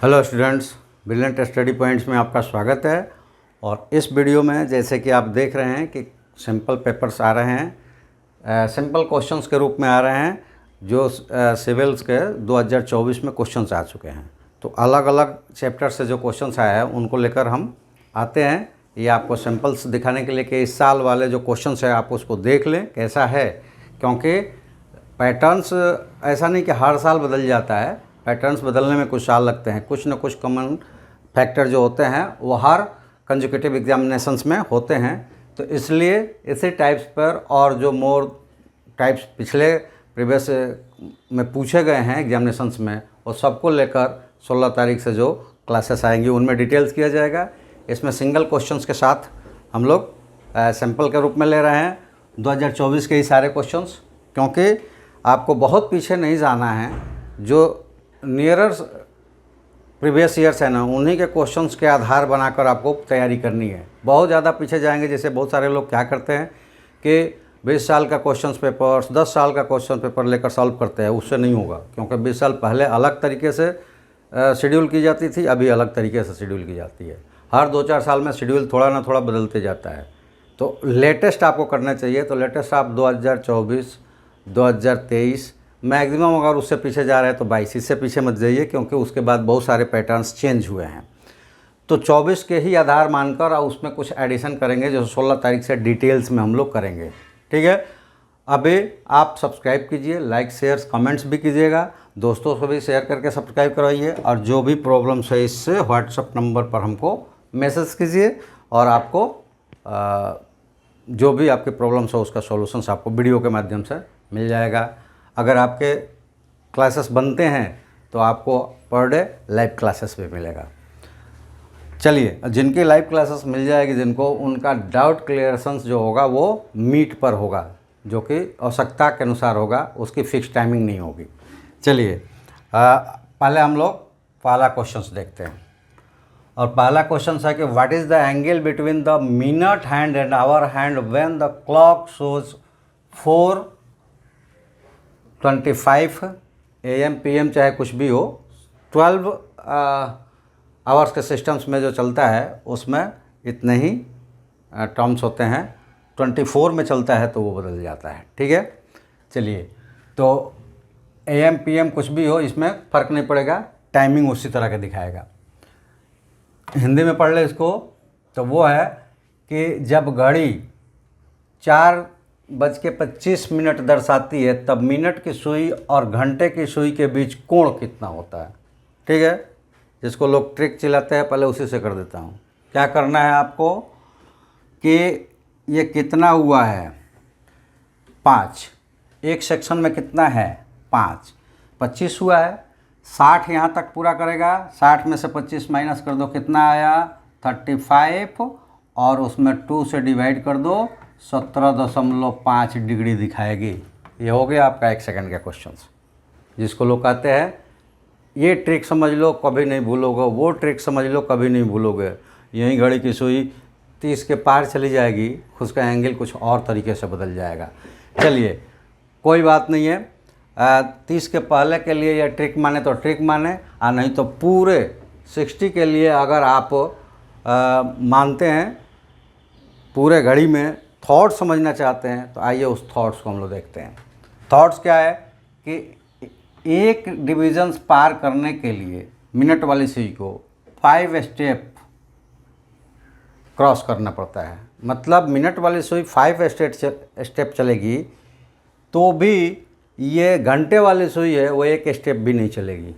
Hello students, brilliant study points में आपका स्वागत है। और इस वीडियो में जैसे कि आप देख रहे हैं कि सिंपल पेपर्स आ रहे हैं, सिंपल क्वेश्चंस के रूप में आ रहे हैं जो सिविल्स के 2024 में क्वेश्चंस आ चुके हैं। तो अलग अलग चैप्टर से जो क्वेश्चंस आए हैं उनको लेकर हम आते हैं। ये आपको सिंपल्स दिखाने के लिए कि इस साल वाले जो क्वेश्चंस है आप उसको देख लें कैसा है, क्योंकि पैटर्न्स ऐसा नहीं कि हर साल बदल जाता है। पैटर्न्स बदलने में कुछ साल लगते हैं। कुछ न कुछ कॉमन फैक्टर जो होते हैं वो हर कंसेक्यूटिव एग्जामिनेशंस में होते हैं। तो इसलिए इसी टाइप्स पर और जो मोर टाइप्स पिछले प्रीवियस में पूछे गए हैं एग्जामिनेशंस में, वो सबको लेकर 16 तारीख से जो क्लासेस आएंगी उनमें डिटेल्स किया जाएगा। इसमें सिंगल क्वेश्चंस के साथ हम लोग सैम्पल के रूप में ले रहे हैं 2024 के ही सारे क्वेश्चंस, क्योंकि आपको बहुत पीछे नहीं जाना है। जो नियरर प्रीवियस ईयर्स है ना, उन्हीं के क्वेश्चंस के आधार बनाकर आपको तैयारी करनी है। बहुत ज़्यादा पीछे जाएंगे, जैसे बहुत सारे लोग क्या करते हैं कि 20 साल का क्वेश्चन पेपर, 10 साल का क्वेश्चन पेपर लेकर सॉल्व करते हैं। उससे नहीं होगा, क्योंकि 20 साल पहले अलग तरीके से शेड्यूल की जाती थी, अभी अलग तरीके से शेड्यूल की जाती है। हर 2-4 साल में शेड्यूल थोड़ा ना थोड़ा बदलते जाता है। तो लेटेस्ट आपको करना चाहिए। तो लेटेस्ट आप 2024, 2023 मैक्सिमम, अगर उससे पीछे जा रहे हैं तो 22। इससे पीछे मत जाइए, क्योंकि उसके बाद बहुत सारे पैटर्न्स चेंज हुए हैं। तो 24 के ही आधार मानकर और उसमें कुछ एडिशन करेंगे जो 16 तारीख से डिटेल्स में हम लोग करेंगे। ठीक है, अभी आप सब्सक्राइब कीजिए, लाइक शेयर कमेंट्स भी कीजिएगा, दोस्तों से भी शेयर करके सब्सक्राइब करवाइए। और जो भी प्रॉब्लम्स है इससे व्हाट्सएप नंबर पर हमको मैसेज कीजिए, और आपको जो भी आपकी प्रॉब्लम्स हो उसका सॉल्यूशंस आपको वीडियो के माध्यम से मिल जाएगा। अगर आपके क्लासेस बनते हैं तो आपको पर डे लाइव क्लासेस भी मिलेगा। चलिए, जिनकी लाइव क्लासेस मिल जाएगी, जिनको उनका डाउट क्लियरेशंस जो होगा वो मीट पर होगा, जो कि आवश्यकता के अनुसार होगा, उसकी फिक्स टाइमिंग नहीं होगी। चलिए, पहले हम लोग पहला क्वेश्चंस देखते हैं। और पहला क्वेश्चन है कि what is the angle between the minute hand and hour hand when the clock shows 4:25 AM PM, चाहे कुछ भी हो, 12 आवर्स के सिस्टम्स में जो चलता है उसमें इतने ही टर्म्स होते हैं। 24 में चलता है तो वो बदल जाता है। ठीक है, चलिए, तो AM PM कुछ भी हो, इसमें फ़र्क नहीं पड़ेगा, टाइमिंग उसी तरह का दिखाएगा। हिंदी में पढ़ ले इसको। तो वो है कि जब घड़ी 4:25 दर्शाती है, तब मिनट की सुई और घंटे की सुई के बीच कोण कितना होता है। ठीक है, जिसको लोग ट्रिक चिल्लाते हैं, पहले उसी से कर देता हूँ। क्या करना है आपको कि ये कितना हुआ है, 5। एक सेक्शन में कितना है, 5। 25 हुआ है, 60 यहाँ तक पूरा करेगा। 60 में से 25 माइनस कर दो, कितना आया, 35, और उसमें 2 से डिवाइड कर दो, 17.5 डिग्री दिखाएगी। ये हो गया आपका 1 सेकंड का क्वेश्चन, जिसको लोग कहते हैं ये ट्रिक समझ लो कभी नहीं भूलोगे, वो ट्रिक समझ लो कभी नहीं भूलोगे। यहीं घड़ी की सुई 30 के पार चली जाएगी, उसका एंगल कुछ और तरीके से बदल जाएगा। चलिए, कोई बात नहीं है। 30 के पहले के लिए यह ट्रिक माने तो ट्रिक माने, और नहीं तो पूरे 60 के लिए अगर आप मानते हैं, पूरे घड़ी में थॉट्स समझना चाहते हैं, तो आइए उस थॉट्स को हम लोग देखते हैं। थॉट्स क्या है कि एक डिवीजन्स पार करने के लिए मिनट वाली सुई को 5 स्टेप क्रॉस करना पड़ता है। मतलब मिनट वाली सुई 5 स्टेप चलेगी तो भी ये घंटे वाली सुई है वो 1 स्टेप भी नहीं चलेगी।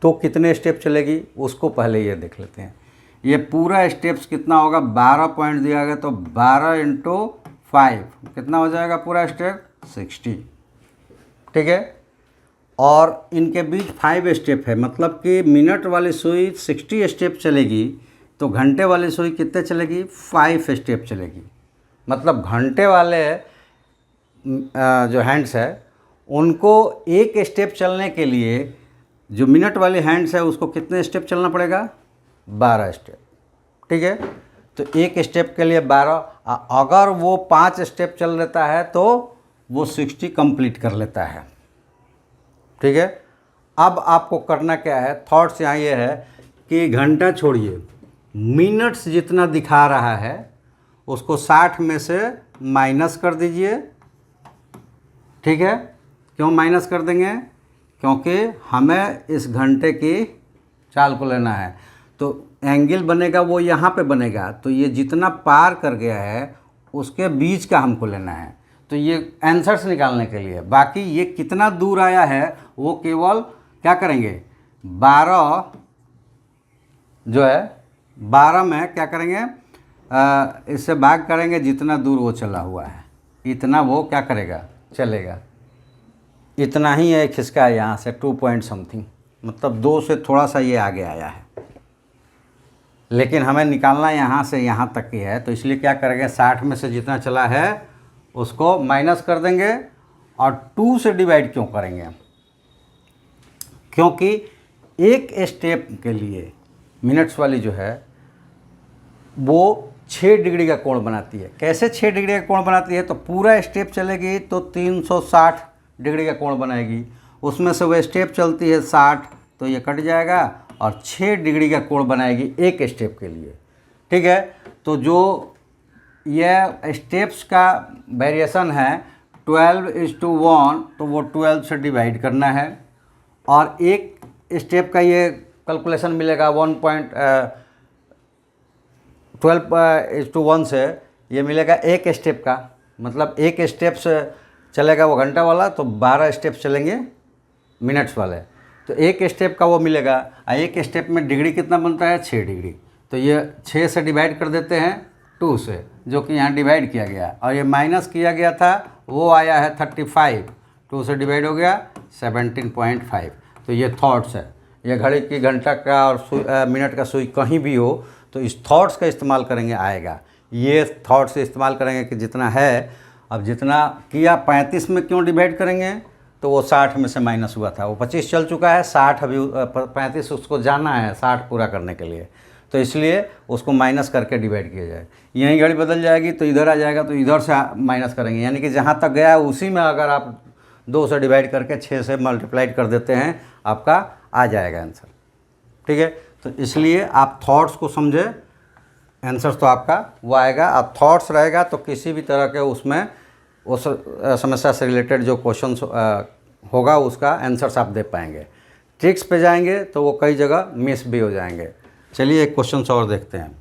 तो कितने स्टेप चलेगी उसको पहले ये देख लेते हैं। ये पूरा स्टेप्स कितना होगा, 12 पॉइंट दिया गया, तो 12 × 5 कितना हो जाएगा पूरा स्टेप, 60। ठीक है, और इनके बीच 5 स्टेप है, मतलब कि मिनट वाली सुई 60 स्टेप चलेगी, तो घंटे वाली सुई कितने चलेगी, 5 स्टेप चलेगी। मतलब घंटे वाले जो हैंड्स है उनको 1 स्टेप चलने के लिए जो मिनट वाले हैंड्स है उसको कितने स्टेप चलना पड़ेगा, 12 स्टेप। ठीक है, तो 1 स्टेप के लिए 12, अगर वो 5 स्टेप चल लेता है तो वो 60 कंप्लीट कर लेता है। ठीक है, अब आपको करना क्या है, थॉट्स यहाँ ये है कि घंटा छोड़िए, मिनट्स जितना दिखा रहा है उसको 60 में से माइनस कर दीजिए। ठीक है, क्यों माइनस कर देंगे? क्योंकि हमें इस घंटे की चाल को लेना है। तो एंगल बनेगा वो यहाँ पे बनेगा, तो ये जितना पार कर गया है उसके बीच का हमको लेना है। तो ये आंसर्स निकालने के लिए, बाकी ये कितना दूर आया है वो केवल क्या करेंगे, 12 जो है 12 में क्या करेंगे, इससे भाग करेंगे जितना दूर वो चला हुआ है, इतना वो क्या करेगा, चलेगा। इतना ही है खिसका है यहाँ से 2 पॉइंट समथिंग, मतलब 2 से थोड़ा सा ये आगे आया है, लेकिन हमें निकालना यहाँ से यहाँ तक की है। तो इसलिए क्या करेंगे, 60 में से जितना चला है उसको माइनस कर देंगे और 2 से डिवाइड क्यों करेंगे, क्योंकि एक स्टेप के लिए मिनट्स वाली जो है वो 6 डिग्री का कोण बनाती है। कैसे 6 डिग्री का कोण बनाती है, तो पूरा स्टेप चलेगी तो 360 डिग्री का कोण बनाएगी, उसमें से वो स्टेप चलती है 60, तो ये कट जाएगा और 6 डिग्री का कोण बनाएगी एक स्टेप के लिए। ठीक है, तो जो यह स्टेप्स का वेरिएशन है 12:1, तो वो 12 से डिवाइड करना है और एक स्टेप का ये कैलकुलेशन मिलेगा 12:1 से ये मिलेगा एक स्टेप का, मतलब एक स्टेप से चलेगा वो घंटा वाला, तो 12 स्टेप चलेंगे मिनट्स वाले, तो एक स्टेप का वो मिलेगा। एक स्टेप में डिग्री कितना बनता है, 6 डिग्री, तो ये 6 से डिवाइड कर देते हैं 2 से, जो कि यहाँ डिवाइड किया गया, और ये माइनस किया गया था वो आया है 35, 2 से डिवाइड हो गया 17.5। तो ये थॉट्स है, ये घड़ी की घंटा का और मिनट का सुई कहीं भी हो तो इस थॉट्स का इस्तेमाल करेंगे, आएगा। ये थॉट्स से इस्तेमाल करेंगे कि जितना है, अब जितना किया 35 में क्यों डिवाइड करेंगे, तो वो 60 में से माइनस हुआ था, वो 25 चल चुका है, 60 अभी 35 उसको जाना है 60 पूरा करने के लिए, तो इसलिए उसको माइनस करके डिवाइड किया जाए। यहीं घड़ी बदल जाएगी तो इधर आ जाएगा, तो इधर से माइनस करेंगे, यानी कि जहाँ तक गया है उसी में अगर आप 2 से डिवाइड करके 6 से मल्टीप्लाइड कर देते हैं, आपका आ जाएगा आंसर। ठीक है, तो इसलिए आप थॉट्स को समझे, आंसर तो आपका वो आएगा। अब थॉट्स रहेगा तो किसी भी तरह के उसमें उस समस्या से रिलेटेड जो क्वेश्चन होगा उसका आंसर्स आप दे पाएंगे। ट्रिक्स पे जाएंगे तो वो कई जगह मिस भी हो जाएंगे। चलिए एक क्वेश्चन और देखते हैं,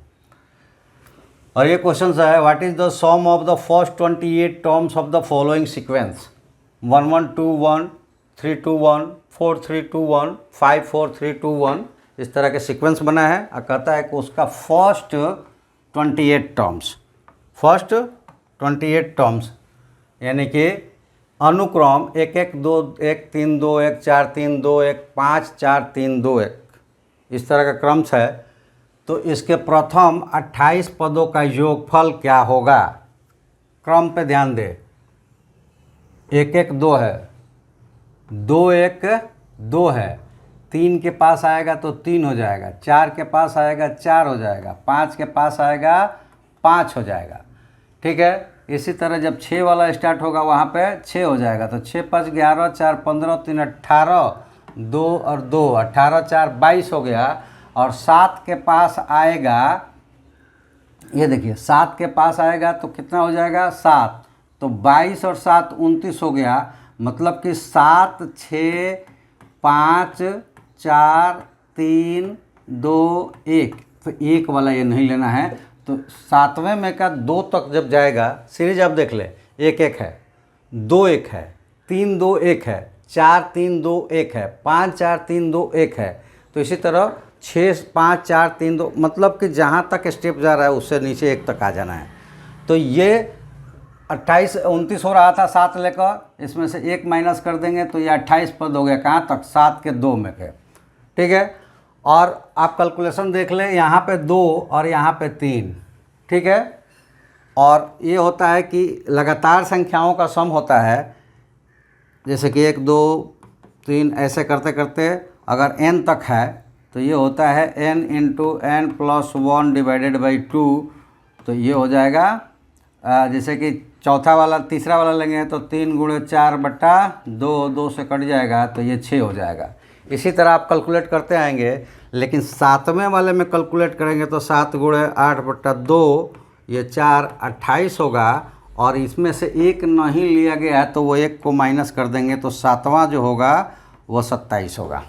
और ये क्वेश्चन है, what is the sum of the first 28 terms of the following sequence, 1121, 321, 4321, 5431, इस तरह के सीक्वेंस बना है और कहता है कि उसका फर्स्ट 28 टर्म्स यानी कि अनुक्रम 1 1 2 1 3 2 1 4 3 2 1 5 4 3 2 1 इस तरह का क्रम है। तो इसके प्रथम 28 पदों का योगफल क्या होगा? क्रम पे ध्यान दे। 1 1 2 है, 2 1 2 है, 3 के पास आएगा तो 3 हो जाएगा, 4 के पास आएगा 4 हो जाएगा, 5 के पास आएगा 5 हो जाएगा। ठीक है, इसी तरह जब 6 वाला स्टार्ट होगा वहाँ पे 6 हो जाएगा, तो 6 5 11 4 15 3 18, 2 और 2 18 4 22 हो गया। और 7 के पास आएगा, ये देखिए 7 के पास आएगा तो कितना हो जाएगा 7, तो 22 और 7 29 हो गया। मतलब कि 7 6 5 4 3 2 1, तो 1 वाला ये नहीं लेना है। तो 7वें में का 2 तक जब जाएगा, सीरीज आप देख ले, 1 1 है, 2 1 है, 3 2 1 है, 4 3 2 1 है, 5 4 3 2 1 है। तो इसी तरह 6 5 4 3 2, मतलब कि जहाँ तक स्टेप जा रहा है उससे नीचे 1 तक आ जाना है। तो ये 28 29 हो रहा था 7 लेकर, इसमें से 1 माइनस कर देंगे तो ये 28 पद हो गया। कहाँ तक? 7 के 2 में के। ठीक है, और आप कैलकुलेशन देख लें, यहाँ पे 2 और यहाँ पे 3। ठीक है, और ये होता है कि लगातार संख्याओं का सम होता है, जैसे कि 1 2 3 ऐसे करते करते अगर n तक है तो ये होता है n into n plus 1 divided by 2। तो ये हो जाएगा जैसे कि चौथा वाला तीसरा वाला लेंगे तो 3 × 4 बटा 2, 2 से कट जाएगा तो ये 6 हो जाएगा। इसी तरह आप कैलकुलेट करते आएंगे, लेकिन 7वें वाले में कैलकुलेट करेंगे तो 7 गुणे 8/2 ये 4 28 होगा, और इसमें से एक नहीं लिया गया है तो वो एक को माइनस कर देंगे तो 7वां जो होगा वो 27 होगा।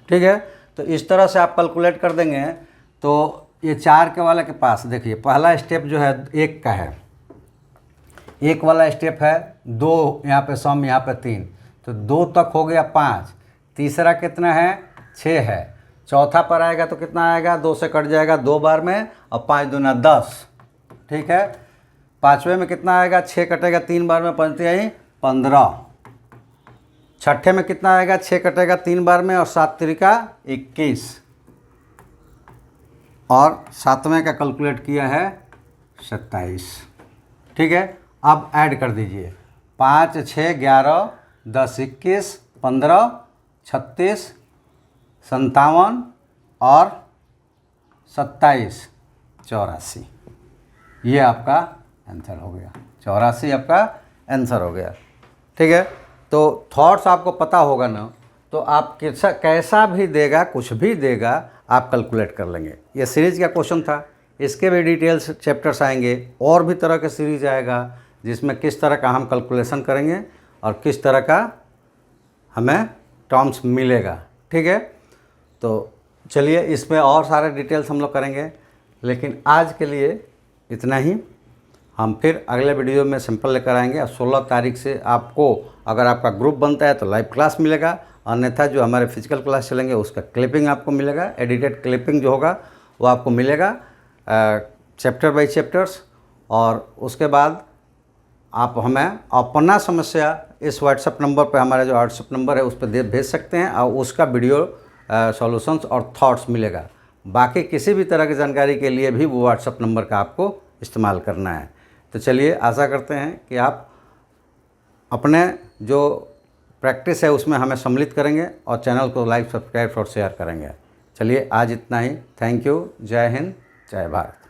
ठीक है, तो इस तरह से आप कैलकुलेट कर देंगे। तो ये 4 के वाले के पास देखिए, पहला स्टेप जो है 1 का है, 1 वाला स्टेप है 2, यहाँ पे सम, यहाँ पे 3, तो 2 तक हो गया 5, तीसरा कितना है 6 है, चौथा पर आएगा तो कितना आएगा, 2 से कट जाएगा 2 बार में, और 5 दूना 10। ठीक है, 5वें में कितना आएगा, 6 कटेगा 3 बार में, 5 आई 15। छठे में कितना आएगा, 6 कटेगा 3 बार में, और 7 त्रिका 21, और 7वें का कैलकुलेट किया है 27। ठीक है, अब ऐड कर दीजिए, 5 6 11 10 21 15 36 57 और 27 84। ये आपका आंसर हो गया, 84 आपका आंसर हो गया। ठीक है, तो थॉट्स आपको पता होगा ना, तो आप कैसा भी देगा, कुछ भी देगा, आप कैलकुलेट कर लेंगे। ये सीरीज़ का क्वेश्चन था, इसके भी डिटेल्स चैप्टर्स आएंगे, और भी तरह के सीरीज आएगा जिसमें किस तरह का हम कैलकुलेशन करेंगे और किस तरह का हमें टर्म्स मिलेगा। ठीक है, तो चलिए इसमें और सारे डिटेल्स हम लोग करेंगे, लेकिन आज के लिए इतना ही। हम फिर अगले वीडियो में सिंपल लेकर आएंगे। और 16 तारीख से आपको, अगर आपका ग्रुप बनता है तो लाइव क्लास मिलेगा, अन्यथा जो हमारे फिजिकल क्लास चलेंगे उसका क्लिपिंग आपको मिलेगा, एडिटेड क्लिपिंग जो होगा वो आपको मिलेगा चैप्टर बाय चैप्टर्स। और उसके बाद आप हमें अपना समस्या इस व्हाट्सएप नंबर पर, हमारा जो व्हाट्सएप नंबर है उस पर भेज सकते हैं, और उसका वीडियो सॉल्यूशंस और थॉट्स मिलेगा। बाकी किसी भी तरह की जानकारी के लिए भी वो व्हाट्सएप नंबर का आपको इस्तेमाल करना है। तो चलिए, आशा करते हैं कि आप अपने जो प्रैक्टिस है उसमें हमें सम्मिलित करेंगे और चैनल को लाइक, सब्सक्राइब और शेयर करेंगे। चलिए आज इतना ही। Thank you. जय हिंद, जय भारत।